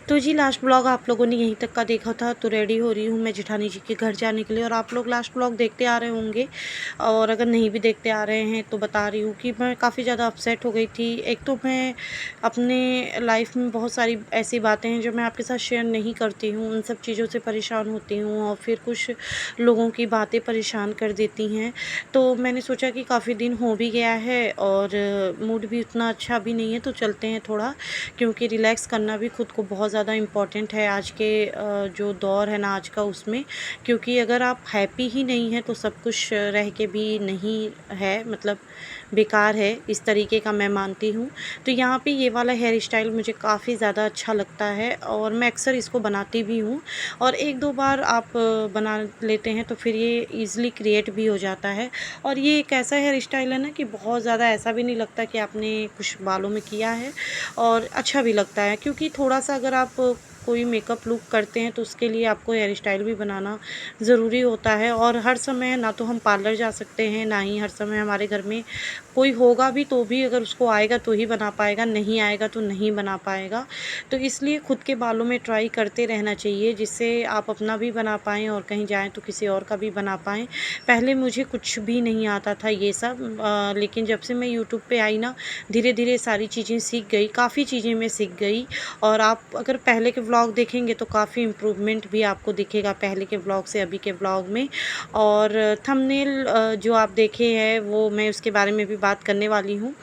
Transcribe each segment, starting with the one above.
तो जी last blog आप लोगों ने यहीं तक का देखा था। तो रेडी हो रही हूँ मैं जेठानी जी के घर जाने के लिए, और आप लोग लास्ट ब्लॉग देखते आ रहे होंगे, और अगर नहीं भी देखते आ रहे हैं तो बता रही हूँ कि मैं काफ़ी ज़्यादा अपसेट हो गई थी। एक तो मैं अपने लाइफ में बहुत सारी ऐसी बातें हैं जो मैं आपके साथ शेयर नहीं करती हूँ, उन सब चीज़ों से परेशान होती हूँ, और फिर कुछ लोगों की बातें परेशान कर देती हैं। तो मैंने सोचा कि काफ़ी दिन हो भी गया है और मूड भी उतना अच्छा भी नहीं है, तो चलते हैं थोड़ा, क्योंकि रिलैक्स करना भी खुद को बहुत ज़्यादा इम्पॉर्टेंट है आज के जो दौर है ना आज का उसमें। क्योंकि अगर आप हैप्पी ही नहीं हैं तो सब कुछ रह के भी नहीं है, मतलब बेकार है, इस तरीके का मैं मानती हूँ। तो यहाँ पे ये वाला हेयर स्टाइल मुझे काफ़ी ज़्यादा अच्छा लगता है और मैं अक्सर इसको बनाती भी हूँ, और एक दो बार आप बना लेते हैं तो फिर ये ईज़िली क्रिएट भी हो जाता है। और ये एक ऐसा हेयर स्टाइल है ना कि बहुत ज़्यादा ऐसा भी नहीं लगता कि आपने कुछ बालों में किया है, और अच्छा भी लगता है, क्योंकि थोड़ा-सा अगर आप कोई मेकअप लुक करते हैं तो उसके लिए आपको हेयर स्टाइल भी बनाना ज़रूरी होता है। और हर समय ना तो हम पार्लर जा सकते हैं, ना ही हर समय हमारे घर में कोई होगा भी, तो भी अगर उसको आएगा तो ही बना पाएगा, नहीं आएगा तो नहीं बना पाएगा। तो इसलिए खुद के बालों में ट्राई करते रहना चाहिए, जिससे आप अपना भी बना पाएँ और कहीं जाएँ तो किसी और का भी बना पाएँ। पहले मुझे कुछ भी नहीं आता था ये सब, लेकिन जब से मैं यूट्यूब पे आई ना, धीरे-धीरे सारी चीज़ें सीख गई, काफ़ी चीज़ें मैं सीख गई। और आप अगर पहले के व्लॉग देखेंगे तो काफ़ी इम्प्रूवमेंट भी आपको दिखेगा पहले के व्लॉग से अभी के व्लॉग में। और थंबनेल जो आप देखे हैं वो मैं उसके बारे में भी बात करने वाली हूँ।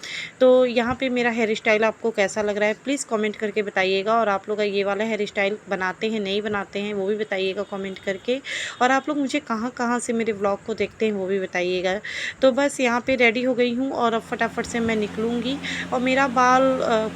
तो यहाँ पे मेरा हेयर स्टाइल आपको कैसा लग रहा है प्लीज़ कमेंट करके बताइएगा, और आप लोग ये वाला हेयर स्टाइल बनाते हैं नहीं बनाते हैं वो भी बताइएगा कमेंट करके, और आप लोग मुझे कहाँ-कहाँ से मेरे व्लॉग को देखते हैं वो भी बताइएगा। तो बस यहाँ पे रेडी हो गई हूँ और अब फटाफट से मैं निकलूँगी। और मेरा बाल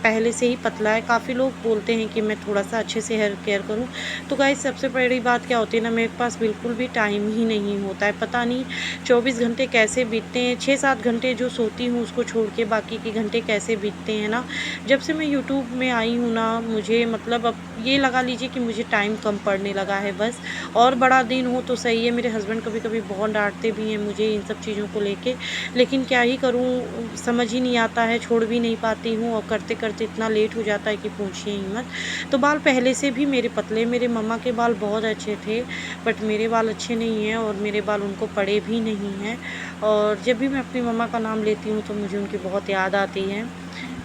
पहले से ही पतला है, काफ़ी लोग बोलते हैं कि मैं थोड़ा-सा अच्छे से हेयर केयर करूँ। तो गाइस सबसे बड़ी बात क्या होती है ना, मेरे पास बिल्कुल भी टाइम ही नहीं होता है। पता नहीं 24 घंटे कैसे बीतते हैं, 6-7 घंटे जो सोती हूँ उसको छोड़ के बाकी के घंटे कैसे बीतते हैं ना। जब से मैं यूट्यूब में आई हूँ ना, मुझे मतलब अब ये लगा लीजिए कि मुझे टाइम कम पड़ने लगा है बस। और बड़ा दिन हो तो सही है, मेरे हस्बैंड कभी-कभी बहुत डाँटते भी हैं मुझे इन सब चीज़ों को लेके, लेकिन क्या ही करूँ, समझ ही नहीं आता है, छोड़ भी नहीं पाती हूँ, और करते-करते इतना लेट हो जाता है कि पूछिए ही मत। तो बाल पहले से भी मेरे पतले, मेरे मम्मा के बाल बहुत अच्छे थे, बट मेरे बाल अच्छे नहीं हैं और मेरे बाल उनको पड़े भी नहीं हैं। और जब भी मैं अपनी मम्मा का नाम लेती हूँ तो मुझे उनकी बहुत याद आती है,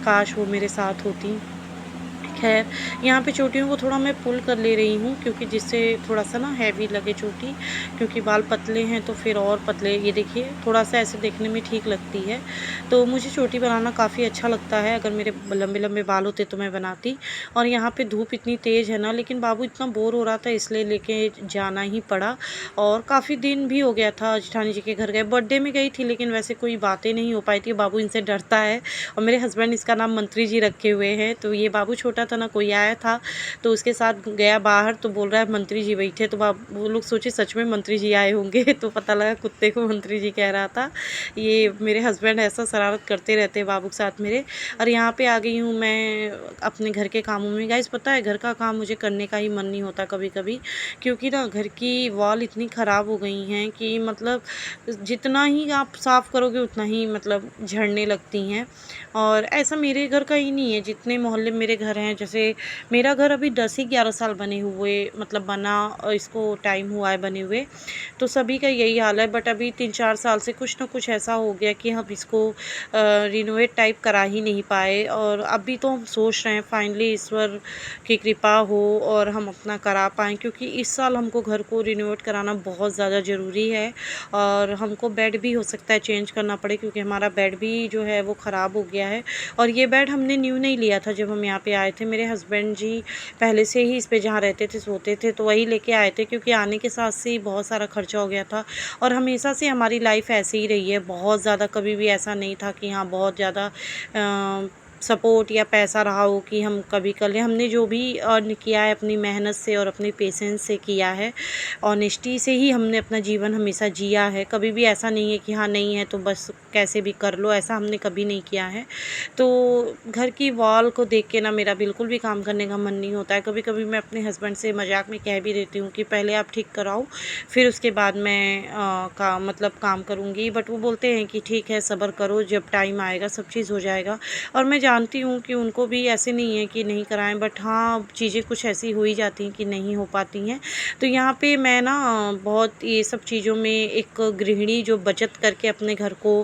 काश वो मेरे साथ होती। खैर, यहाँ पे चोटियों को थोड़ा मैं पुल कर ले रही हूँ, क्योंकि जिससे थोड़ा-सा ना हैवी लगे चोटी, क्योंकि बाल पतले हैं तो फिर और पतले, ये देखिए थोड़ा-सा ऐसे देखने में ठीक लगती है। तो मुझे चोटी बनाना काफ़ी अच्छा लगता है, अगर मेरे लंबे-लंबे बाल होते तो मैं बनाती। और यहाँ पे धूप इतनी तेज़ है ना, लेकिन बाबू इतना बोर हो रहा था इसलिए लेके जाना ही पड़ा। और काफ़ी दिन भी हो गया था जेठानी जी के घर गए, बर्थडे में गई थी लेकिन वैसे कोई बातें नहीं हो पाई थी, बाबू इनसे डरता है। और मेरे हस्बैंड इसका नाम मंत्री जी रखे हुए हैं। तो ये बाबू छोटा था ना, कोई आया था तो उसके साथ गया बाहर, तो बोल रहा है मंत्री जी बैठे, तो वो लोग सोचे सच में मंत्री जी आए होंगे तो पता लगा कुत्ते को मंत्री जी कह रहा था। ये मेरे हस्बैंड ऐसा शरारत करते रहते हैं बाबू के साथ मेरे। और यहाँ पे आ गई हूँ मैं अपने घर के कामों में। गाइस पता है, घर का काम मुझे करने का ही मन नहीं होता कभी कभी, क्योंकि ना घर की वॉल इतनी ख़राब हो गई हैं कि मतलब जितना ही आप साफ़ करोगे उतना ही मतलब झड़ने लगती हैं। और ऐसा मेरे घर का ही नहीं है, जितने मोहल्ले में मेरे घर हैं, जैसे मेरा घर अभी 10 ही 11 साल बने हुए, मतलब बना इसको टाइम हुआ है बने हुए, तो सभी का यही हाल है। बट अभी 3-4 साल से कुछ ना कुछ ऐसा हो गया कि हम इसको रिनोवेट टाइप करा ही नहीं पाए। और अभी तो हम सोच रहे हैं फाइनली ईश्वर की कृपा हो और हम अपना करा पाएँ, क्योंकि इस साल हमको घर को रिनोवेट कराना बहुत ज़्यादा ज़रूरी है। और हमको बेड भी हो सकता है चेंज करना पड़े, क्योंकि हमारा बेड भी जो है वो ख़राब हो गया है। और ये बेड हमने न्यू नहीं लिया था जब हम यहाँ पे आए थे, मेरे हस्बैंड जी पहले से ही इस पे जहाँ रहते थे सोते थे, तो वही लेके आए थे, क्योंकि आने के साथ से ही बहुत सारा खर्चा हो गया था। और हमेशा से हमारी लाइफ ऐसे ही रही है, बहुत ज़्यादा कभी भी ऐसा नहीं था कि हाँ बहुत ज़्यादा सपोर्ट या पैसा रहा हो कि हम कभी कर लें। हमने जो भी अर्न किया है अपनी मेहनत से और अपने पेशेंस से किया है, ऑनेस्टी से ही हमने अपना जीवन हमेशा जिया है। कभी भी ऐसा नहीं है कि हाँ नहीं है तो बस कैसे भी कर लो, ऐसा हमने कभी नहीं किया है। तो घर की वॉल को देख के ना मेरा बिल्कुल भी काम करने का मन नहीं होता है। कभी-कभी मैं अपने हस्बैंड से मज़ाक में कह भी देती हूँ कि पहले आप ठीक कराओ, फिर उसके बाद मैं काम करूँगी। बट वो बोलते हैं कि ठीक है सब्र करो, जब टाइम आएगा सब चीज़ हो जाएगा। और मैं जानती हूँ कि उनको भी ऐसे नहीं है कि नहीं कराएँ, बट हाँ, चीज़ें कुछ ऐसी हो ही जाती हैं कि नहीं हो पाती हैं। तो यहाँ पे मैं ना बहुत ये सब चीज़ों में एक गृहिणी जो बचत करके अपने घर को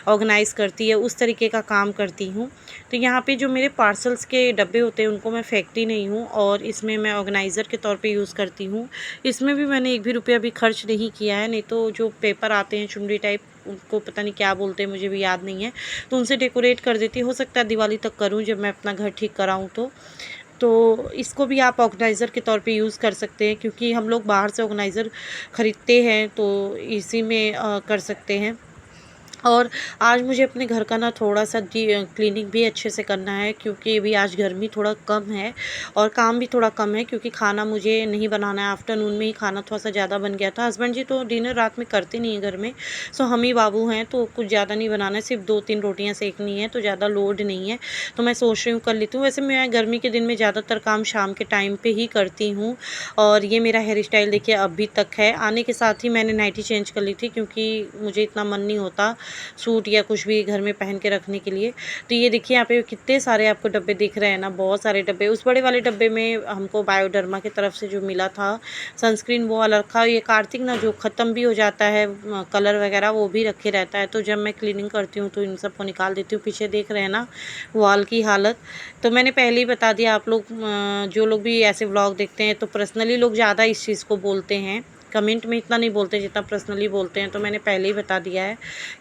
ऑर्गेनाइज़ करती है, उस तरीके का काम करती हूँ। तो यहाँ पे जो मेरे पार्सल्स के डब्बे होते हैं, उनको मैं फेंकती नहीं हूँ और इसमें मैं ऑर्गेनाइज़र के तौर पे यूज़ करती हूँ। इसमें भी मैंने एक भी रुपया भी खर्च नहीं किया है, नहीं तो जो पेपर आते हैं चुनरी टाइप, उनको पता नहीं क्या बोलते हैं, मुझे भी याद नहीं है, तो उनसे डेकोरेट कर देती हूँ। हो सकता है दिवाली तक करूँ जब मैं अपना घर ठीक कराऊँ तो। तो इसको भी आप ऑर्गेनाइज़र के तौर पे यूज़ कर सकते हैं, क्योंकि हम लोग बाहर से ऑर्गेनाइज़र ख़रीदते हैं तो इसी में कर सकते हैं। और आज मुझे अपने घर का ना थोड़ा-सा क्लीनिंग भी अच्छे से करना है, क्योंकि अभी आज गर्मी थोड़ा कम है और काम भी थोड़ा कम है, क्योंकि खाना मुझे नहीं बनाना है। आफ्टरनून में ही खाना थोड़ा-सा ज़्यादा बन गया था। हस्बैंड जी तो डिनर रात में करते नहीं हैं घर में, सो हम ही बाबू हैं, तो कुछ ज़्यादा नहीं बनाना है, सिर्फ़ 2-3 रोटियाँ सेकनी है, तो ज़्यादा लोड नहीं है। तो मैं सोच रही हूँ कर लेती हूँ। वैसे मैं गर्मी के दिन में ज़्यादातर काम शाम के टाइम पे ही करती हूँ। और ये मेरा हेयर स्टाइल देखिए अभी तक है। आने के साथ ही मैंने नाइटी चेंज कर ली थी, क्योंकि मुझे इतना मन नहीं होता सूट या कुछ भी घर में पहन के रखने के लिए। तो ये देखिए यहाँ पे कितने सारे आपको डब्बे दिख रहे हैं ना, बहुत सारे डब्बे। उस बड़े वाले डब्बे में हमको बायोडर्मा की तरफ से जो मिला था सनस्क्रीन, वो वाला रखा। ये कार्तिक ना जो ख़त्म भी हो जाता है कलर वगैरह, वो भी रखे रहता है। तो जब मैं क्लीनिंग करती हूँ तो इन सबको निकाल देती हूँ। पीछे देख रहे हैं ना वॉल की हालत। तो मैंने पहले ही बता दिया, आप लोग जो लोग भी ऐसे व्लॉग देखते हैं तो पर्सनली लोग ज़्यादा इस चीज़ को बोलते हैं, कमेंट में इतना नहीं बोलते जितना पर्सनली बोलते हैं। तो मैंने पहले ही बता दिया है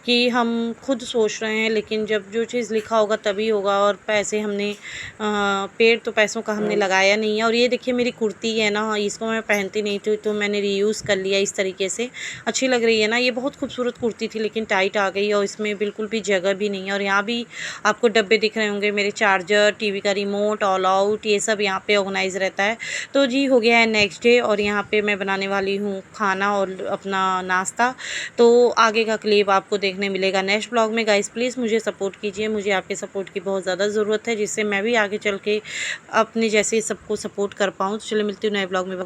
कि हम खुद सोच रहे हैं, लेकिन जब जो चीज़ लिखा होगा तभी होगा। और पैसे हमने पेड़ तो पैसों का हमने लगाया नहीं है। और ये देखिए मेरी कुर्ती है ना, इसको मैं पहनती नहीं थी, तो मैंने रीयूज़ कर लिया इस तरीके से। अच्छी लग रही है ना, ये बहुत खूबसूरत कुर्ती थी, लेकिन टाइट आ गई और इसमें बिल्कुल भी जगह भी नहीं है। और यहाँ भी आपको डब्बे दिख रहे होंगे, मेरे चार्जर, टीवी का रिमोट, ऑल आउट, ये सब यहाँ पे ऑर्गेनाइज़ रहता है। तो जी हो गया है नेक्स्ट डे और यहाँ पे मैं बनाने वाली हूँ खाना और अपना नाश्ता। तो आगे का क्लिप आपको देखने मिलेगा नेक्स्ट ब्लॉग में। गाइस प्लीज़ मुझे सपोर्ट कीजिए, मुझे आपके सपोर्ट की बहुत ज़्यादा ज़रूरत है, जिससे मैं भी आगे चल के अपने जैसे सबको सपोर्ट कर पाऊँ। तो चलिए मिलती हूँ नए ब्लॉग में।